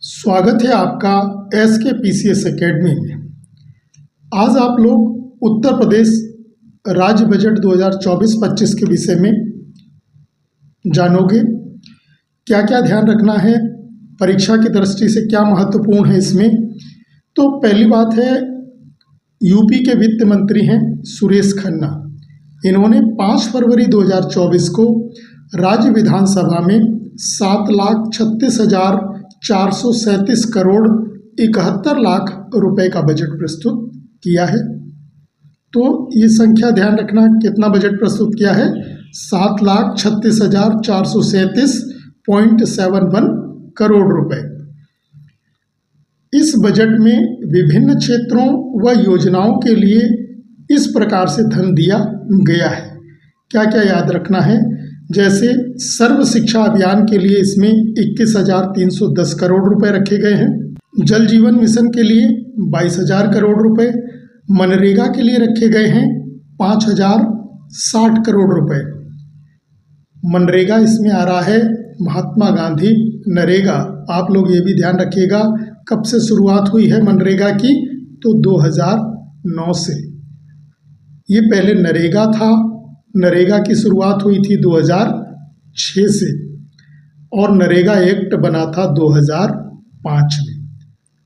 स्वागत है आपका SKPCS एकेडमी में। आज आप लोग उत्तर प्रदेश राज्य बजट 2024-25 के विषय में जानोगे। क्या क्या ध्यान रखना है, परीक्षा की दृष्टि से क्या महत्वपूर्ण है इसमें। तो पहली बात है, यूपी के वित्त मंत्री हैं सुरेश खन्ना। इन्होंने 5 फरवरी 2024 को राज्य विधानसभा में 7,36,437 करोड़ 71 लाख रुपए का बजट प्रस्तुत किया है। तो ये संख्या ध्यान रखना, कितना बजट प्रस्तुत किया है, 7,36,437.71 करोड़ रुपए। इस बजट में विभिन्न क्षेत्रों व योजनाओं के लिए इस प्रकार से धन दिया गया है। क्या क्या याद रखना है, जैसे सर्व शिक्षा अभियान के लिए इसमें 21,310 करोड़ रुपए रखे गए हैं। जल जीवन मिशन के लिए 22,000 करोड़ रुपए। मनरेगा के लिए रखे गए हैं 5,060 करोड़ रुपए। मनरेगा इसमें आ रहा है महात्मा गांधी नरेगा। आप लोग ये भी ध्यान रखिएगा, कब से शुरुआत हुई है मनरेगा की, तो 2009 से। ये पहले नरेगा था, नरेगा की शुरुआत हुई थी 2006 से और नरेगा एक्ट बना था 2005 में।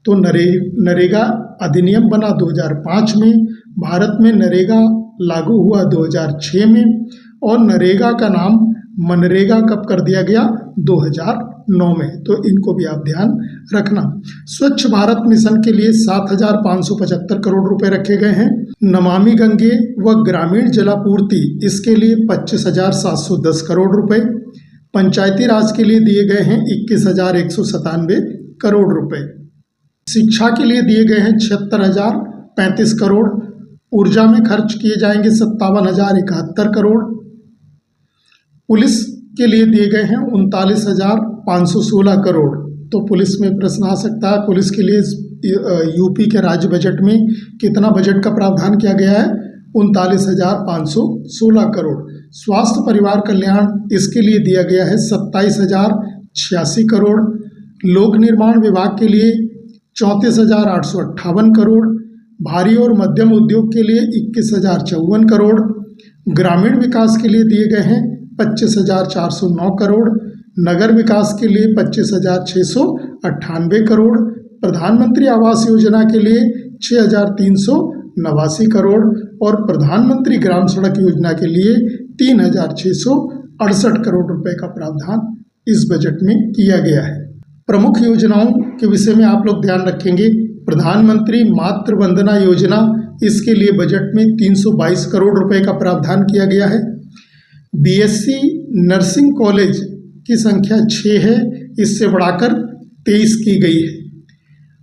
तो नरेगा अधिनियम बना 2005 में, भारत में नरेगा लागू हुआ 2006 में और नरेगा का नाम मनरेगा कब कर दिया गया, 2009 में। तो इनको भी आप ध्यान रखना। स्वच्छ भारत मिशन के लिए 7,575 करोड़ रुपए रखे गए हैं। नमामि गंगे व ग्रामीण जलापूर्ति, इसके लिए 25,710 करोड़ रुपए। पंचायती राज के लिए दिए गए हैं 21,197 करोड़ रुपए। शिक्षा के लिए दिए गए हैं 76,035 करोड़। ऊर्जा में खर्च किए जाएंगे 57,071 करोड़। पुलिस के लिए दिए गए हैं 39,516 करोड़। तो पुलिस में प्रश्न आ सकता है, पुलिस के लिए यूपी के राज्य बजट में कितना बजट का प्रावधान किया गया है, 39,516 करोड़। स्वास्थ्य परिवार कल्याण, इसके लिए दिया गया है 27,086 करोड़। लोक निर्माण विभाग के लिए 34,858 करोड़। भारी और मध्यम उद्योग के लिए 21,054 करोड़। ग्रामीण विकास के लिए दिए गए हैं 25,409 करोड़। नगर विकास के लिए 25,698 करोड़। प्रधानमंत्री आवास योजना के लिए 6,389 करोड़ और प्रधानमंत्री ग्राम सड़क योजना के लिए 3,668 करोड़ रुपए का प्रावधान इस बजट में किया गया है। प्रमुख योजनाओं के विषय में आप लोग ध्यान रखेंगे। प्रधानमंत्री मातृ वंदना योजना, इसके लिए बजट में 322 करोड़ रुपए का प्रावधान किया गया है। BSc नर्सिंग कॉलेज की संख्या 6 है, इससे बढ़ाकर 23 की गई है।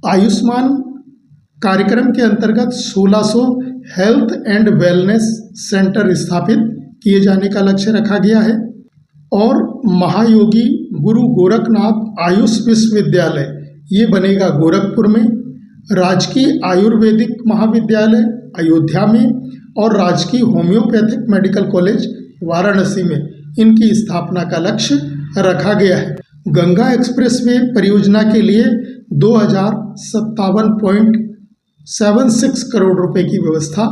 आयुष्मान कार्यक्रम के अंतर्गत 1600 हेल्थ एंड वेलनेस सेंटर स्थापित किए जाने का लक्ष्य रखा गया है। और महायोगी गुरु गोरखनाथ आयुष विश्वविद्यालय, ये बनेगा गोरखपुर में। राजकीय आयुर्वेदिक महाविद्यालय अयोध्या में और राजकीय होम्योपैथिक मेडिकल कॉलेज वाराणसी में, इनकी स्थापना का लक्ष्य रखा गया है। गंगा एक्सप्रेसवे परियोजना के लिए 2,057.76 करोड़ रुपए की व्यवस्था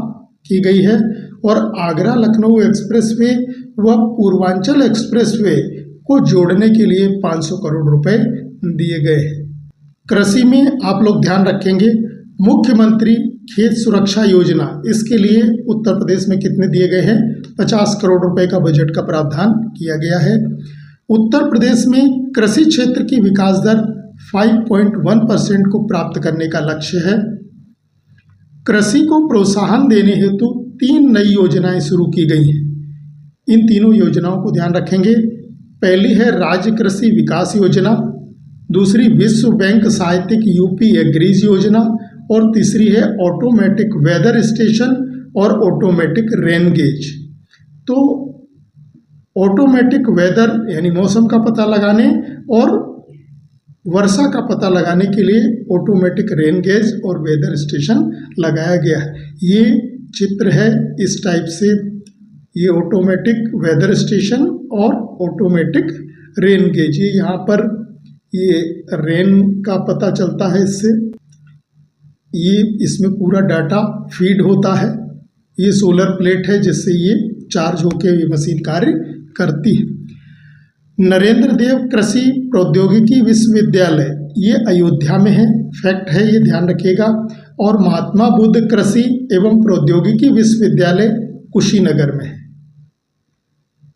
की गई है और आगरा लखनऊ एक्सप्रेसवे व पूर्वांचल एक्सप्रेसवे को जोड़ने के लिए 500 करोड़ रुपए दिए गए हैं। कृषि में आप लोग ध्यान रखेंगे, मुख्यमंत्री खेत सुरक्षा योजना, इसके लिए उत्तर प्रदेश में कितने दिए गए हैं, 50 करोड़ रुपए का बजट का प्रावधान किया गया है। उत्तर प्रदेश में कृषि क्षेत्र की विकास दर 5.1% को प्राप्त करने का लक्ष्य है। कृषि को प्रोत्साहन देने हेतु 3 नई योजनाएं शुरू की गई हैं। इन तीनों योजनाओं को ध्यान रखेंगे। पहली है राज्य कृषि विकास योजना, दूसरी विश्व बैंक सहायतिक यूपी एग्रीज योजना और तीसरी है ऑटोमेटिक वेदर स्टेशन और ऑटोमेटिक रेन गेज। तो ऑटोमेटिक वेदर यानी मौसम का पता लगाने और वर्षा का पता लगाने के लिए ऑटोमेटिक रेन गेज और वेदर स्टेशन लगाया गया है। ये चित्र है इस टाइप से, ये ऑटोमेटिक वेदर स्टेशन और ऑटोमेटिक रेन गेज, ये यहाँ पर ये रेन का पता चलता है इससे। ये इसमें पूरा डाटा फीड होता है। ये सोलर प्लेट है जिससे ये चार्ज होकर ये मशीन कार्य करती है। नरेंद्र देव कृषि प्रौद्योगिकी विश्वविद्यालय ये अयोध्या में है, फैक्ट है, ये ध्यान रखिएगा। और महात्मा बुद्ध कृषि एवं प्रौद्योगिकी विश्वविद्यालय कुशीनगर में है।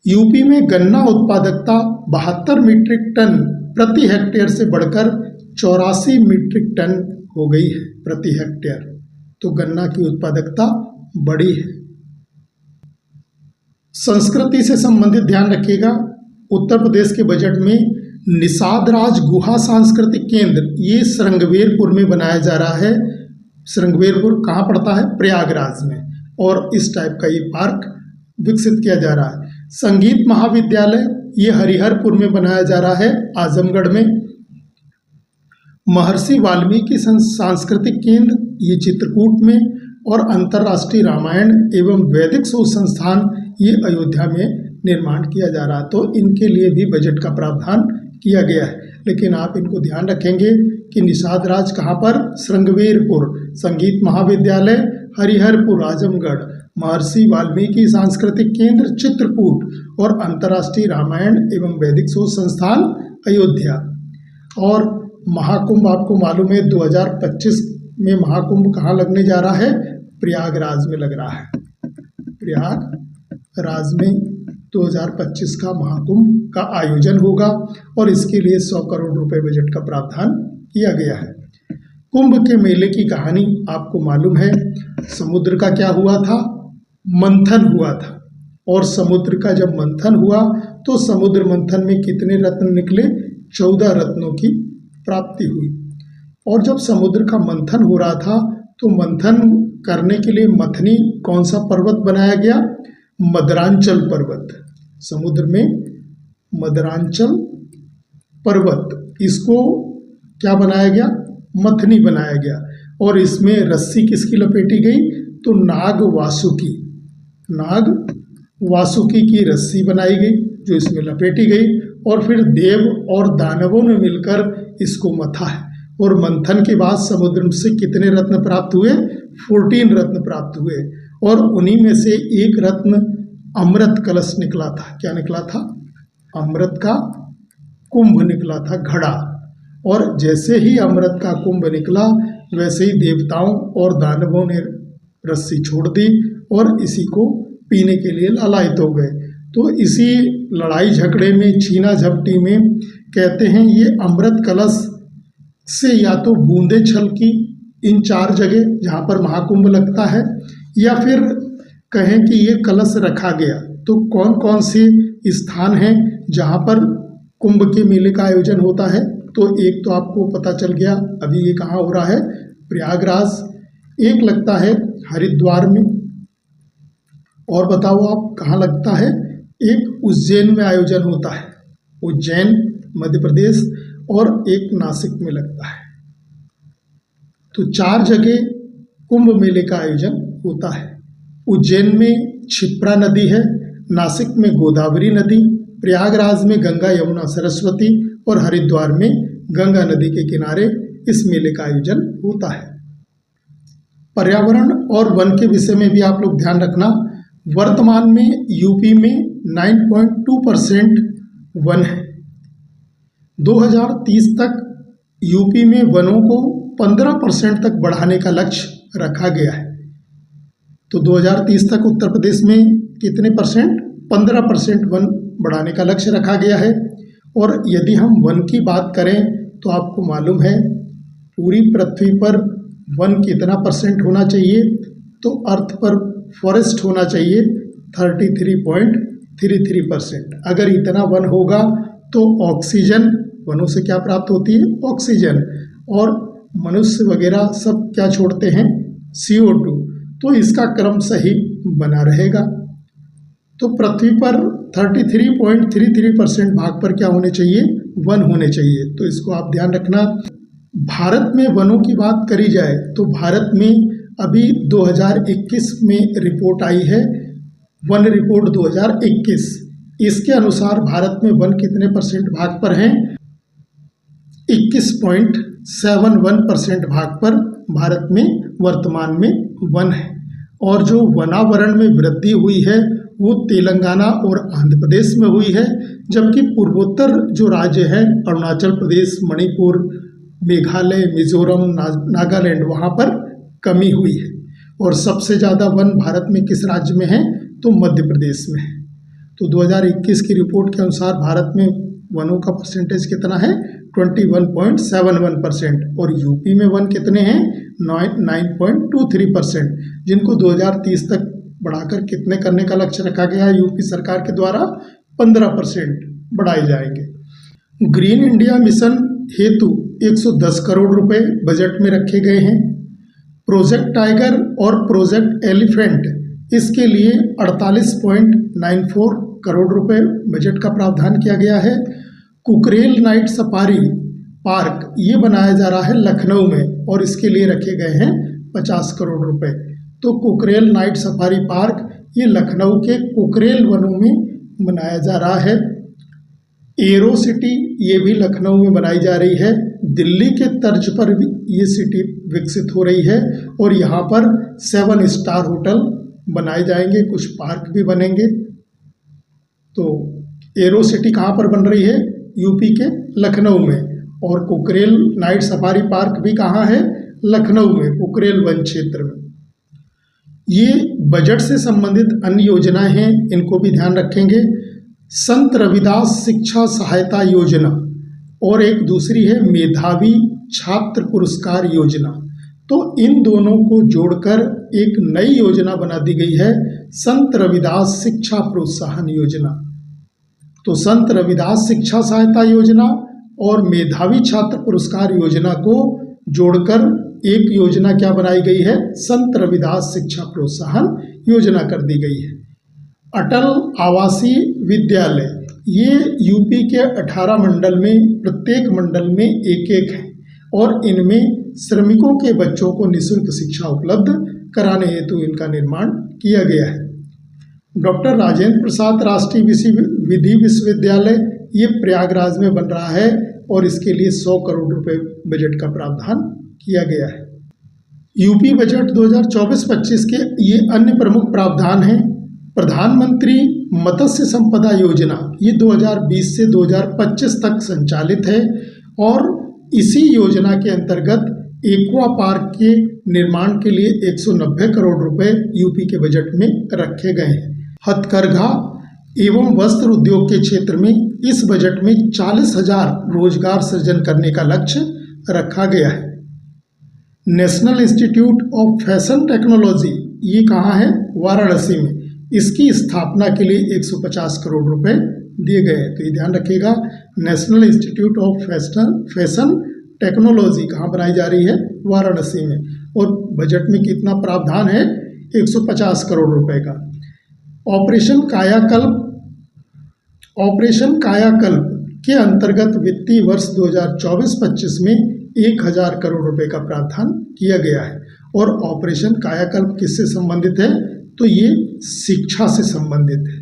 यूपी में गन्ना उत्पादकता 72 मीट्रिक टन प्रति हेक्टेयर से बढ़कर 84 मीट्रिक टन हो गई है प्रति हेक्टेयर। तो गन्ना की उत्पादकता बढ़ी है। संस्कृति से संबंधित ध्यान रखिएगा, उत्तर प्रदेश के बजट में निषाद राज गुहा सांस्कृतिक केंद्र ये श्रृंगवेरपुर में बनाया जा रहा है। श्रृंगवेरपुर कहाँ पड़ता है? प्रयागराज में। और इस टाइप का ये पार्क विकसित किया जा रहा है। संगीत महाविद्यालय ये हरिहरपुर में बनाया जा रहा है, आजमगढ़ में। महर्षि वाल्मीकि सांस्कृतिक केंद्र ये चित्रकूट में। और अंतर्राष्ट्रीय रामायण एवं वैदिक शोध संस्थान ये अयोध्या में निर्माण किया जा रहा है। तो इनके लिए भी बजट का प्रावधान किया गया है। लेकिन आप इनको ध्यान रखेंगे कि निषाद राज कहाँ पर? श्रृंगवेरपुर। संगीत महाविद्यालय हरिहरपुर आजमगढ़। महर्षि वाल्मीकि सांस्कृतिक केंद्र चित्रकूट। और अंतर्राष्ट्रीय रामायण एवं वैदिक शोध संस्थान अयोध्या। और महाकुंभ आपको मालूम है 2025 में महाकुंभ कहाँ लगने जा रहा है? प्रयागराज में लग रहा है। प्रयागराज में 2025 का महाकुंभ का आयोजन होगा और इसके लिए 100 करोड़ रुपए बजट का प्रावधान किया गया है। कुंभ के मेले की कहानी आपको मालूम है। समुद्र का क्या हुआ था? मंथन हुआ था। और समुद्र का जब मंथन हुआ तो समुद्र मंथन में कितने रत्न निकले? 14 रत्नों की प्राप्ति हुई। और जब समुद्र का मंथन हो रहा था तो मंथन करने के लिए मथनी कौन सा पर्वत बनाया गया? मदरांचल पर्वत। समुद्र में मदरांचल पर्वत, इसको क्या बनाया गया? मथनी बनाया गया। और इसमें रस्सी किसकी लपेटी गई? तो नाग वासुकी की रस्सी बनाई गई जो इसमें लपेटी गई। और फिर देव और दानवों ने मिलकर इसको मथा है। और मंथन के बाद समुद्र से कितने रत्न प्राप्त हुए? 14 रत्न प्राप्त हुए। और उन्हीं में से एक रत्न अमृत कलश निकला था। क्या निकला था? अमृत का कुंभ निकला था, घड़ा। और जैसे ही अमृत का कुंभ निकला वैसे ही देवताओं और दानवों ने रस्सी छोड़ दी और इसी को पीने के लिए लालायित हो गए। तो इसी लड़ाई झगड़े में, छीना झपटी में कहते हैं ये अमृत कलश से या तो बूंदे छलकी इन 4 जगह जहाँ पर महाकुंभ लगता है, या फिर कहें कि ये कलश रखा गया। तो कौन कौन से स्थान हैं जहाँ पर कुंभ के मेले का आयोजन होता है? तो एक तो आपको पता चल गया अभी ये कहाँ हो रहा है? प्रयागराज। एक लगता है हरिद्वार में। और बताओ आप कहाँ लगता है? एक उज्जैन में आयोजन होता है, उज्जैन मध्य प्रदेश। और एक नासिक में लगता है। तो 4 जगह कुंभ मेले का आयोजन होता है। उज्जैन में क्षिप्रा नदी है, नासिक में गोदावरी नदी, प्रयागराज में गंगा यमुना सरस्वती और हरिद्वार में गंगा नदी के किनारे इस मेले का आयोजन होता है। पर्यावरण और वन के विषय में भी आप लोग ध्यान रखना। वर्तमान में यूपी में 9.2% वन है। 2030 तक यूपी में वनों को 15% तक बढ़ाने का लक्ष्य रखा गया है। तो 2030 तक उत्तर प्रदेश में कितने परसेंट? 15% वन बढ़ाने का लक्ष्य रखा गया है। और यदि हम वन की बात करें तो आपको मालूम है पूरी पृथ्वी पर वन कितना परसेंट होना चाहिए? तो अर्थ पर फॉरेस्ट होना चाहिए 33.33%। अगर इतना वन होगा तो ऑक्सीजन, वनों से क्या प्राप्त होती है? ऑक्सीजन। और मनुष्य वगैरह सब क्या छोड़ते हैं? CO2। तो इसका क्रम सही बना रहेगा। तो पृथ्वी पर 33.33% भाग पर क्या होने चाहिए? वन होने चाहिए। तो इसको आप ध्यान रखना। भारत में वनों की बात करी जाए तो भारत में अभी 2021 में रिपोर्ट आई है, वन रिपोर्ट 2021। इसके अनुसार भारत में वन कितने परसेंट भाग पर हैं? 21.71% भाग पर भारत में वर्तमान में वन है। और जो वनावरण में वृद्धि हुई है वो तेलंगाना और आंध्र प्रदेश में हुई है, जबकि पूर्वोत्तर जो राज्य है अरुणाचल प्रदेश, मणिपुर, मेघालय, मिजोरम, नागालैंड, वहाँ पर कमी हुई है। और सबसे ज़्यादा वन भारत में किस राज्य में है? तो मध्य प्रदेश में है। तो 2021 की रिपोर्ट के अनुसार भारत में वनों का परसेंटेज कितना है? 21.71%। और यूपी में वन कितने हैं? 9.23%, जिनको 2030 तक बढ़ाकर कितने करने का लक्ष्य रखा गया है यूपी सरकार के द्वारा? 15% बढ़ाए जाएंगे। ग्रीन इंडिया मिशन हेतु 110 करोड़ रुपए बजट में रखे गए हैं। प्रोजेक्ट टाइगर और प्रोजेक्ट एलिफेंट, इसके लिए 48.94 करोड़ रुपए बजट का प्रावधान किया गया है। कुकरेल नाइट सफारी पार्क ये बनाया जा रहा है लखनऊ में, और इसके लिए रखे गए हैं 50 करोड़ रुपए। तो कुकरेल नाइट सफारी पार्क ये लखनऊ के कुकरेल वनों में बनाया जा रहा है। एरो सिटी ये भी लखनऊ में बनाई जा रही है। दिल्ली के तर्ज पर भी ये सिटी विकसित हो रही है, और यहाँ पर 7 स्टार होटल बनाए जाएंगे, कुछ पार्क भी बनेंगे। तो एरो सिटी कहाँ पर बन रही है? यूपी के लखनऊ में। और कुकरेल नाइट सफारी पार्क भी कहाँ है? लखनऊ में, कुकरेल वन क्षेत्र में। ये बजट से संबंधित अन्य योजनाएं हैं, इनको भी ध्यान रखेंगे। संत रविदास शिक्षा सहायता योजना, और एक दूसरी है मेधावी छात्र पुरस्कार योजना। तो इन दोनों को जोड़कर एक नई योजना बना दी गई है, संत रविदास शिक्षा प्रोत्साहन योजना। तो संत रविदास शिक्षा सहायता योजना और मेधावी छात्र पुरस्कार योजना को जोड़कर एक योजना क्या बनाई गई है? संत रविदास शिक्षा प्रोत्साहन योजना कर दी गई है। अटल आवासीय विद्यालय, ये यूपी के 18 मंडल में प्रत्येक मंडल में एक एक है, और इनमें श्रमिकों के बच्चों को निःशुल्क शिक्षा उपलब्ध कराने हेतु इनका निर्माण किया गया है। डॉक्टर राजेंद्र प्रसाद राष्ट्रीय विधि विश्वविद्यालय ये प्रयागराज में बन रहा है, और इसके लिए 100 करोड़ रुपए बजट का प्रावधान किया गया है। यूपी बजट 2024-25 के ये अन्य प्रमुख प्रावधान हैं। प्रधानमंत्री मत्स्य संपदा योजना ये 2020 से 2025 तक संचालित है, और इसी योजना के अंतर्गत एक्वा पार्क के निर्माण के लिए 190 करोड़ रुपए यूपी के बजट में रखे गए हैं। हथकरघा एवं वस्त्र उद्योग के क्षेत्र में इस बजट में 40,000 रोजगार सृजन करने का लक्ष्य रखा गया है। National institute of fashion technology ये कहाँ है? वाराणसी में। इसकी स्थापना के लिए 150 करोड़ रुपए दिए गए हैं। तो ये ध्यान रखिएगा, national institute of fashion technology कहाँ बनाई जा रही है? वाराणसी में। और बजट में कितना प्रावधान है? 150 करोड़ रुपए का। ऑपरेशन कायाकल्प के अंतर्गत वित्तीय वर्ष 2024-25 में 1000 करोड़ रुपए का प्रावधान किया गया है। और ऑपरेशन कायाकल्प किससे संबंधित है? तो ये शिक्षा से संबंधित है।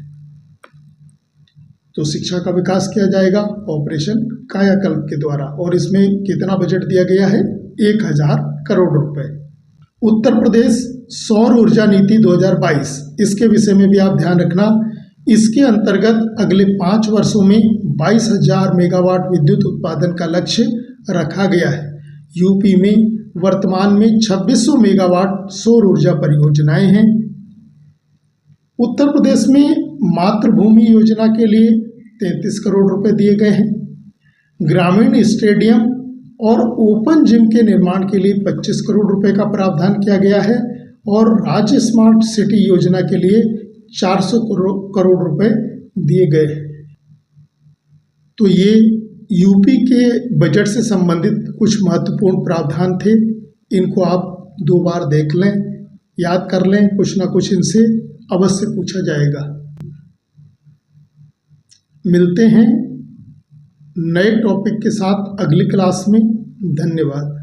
तो शिक्षा का विकास किया जाएगा ऑपरेशन कायाकल्प के द्वारा, और इसमें कितना बजट दिया गया है? 1000 करोड़ रुपए। उत्तर प्रदेश सौर ऊर्जा नीति 2022, इसके विषय में भी आप ध्यान रखना। इसके अंतर्गत अगले 5 वर्षों में 22,000 मेगावाट विद्युत उत्पादन का लक्ष्य रखा गया है। यूपी में वर्तमान में 2600 मेगावाट सौर ऊर्जा परियोजनाएं हैं। उत्तर प्रदेश में मातृभूमि योजना के लिए 33 करोड़ रुपए दिए गए हैं। ग्रामीण स्टेडियम और ओपन जिम के निर्माण के लिए 25 करोड़ रुपए का प्रावधान किया गया है, और राज्य स्मार्ट सिटी योजना के लिए 400 करोड़ रुपए दिए गए हैं। तो ये यूपी के बजट से संबंधित कुछ महत्वपूर्ण प्रावधान थे। इनको आप 2 बार देख लें, याद कर लें, कुछ ना कुछ इनसे अवश्य पूछा जाएगा। मिलते हैं नए टॉपिक के साथ अगली क्लास में। धन्यवाद।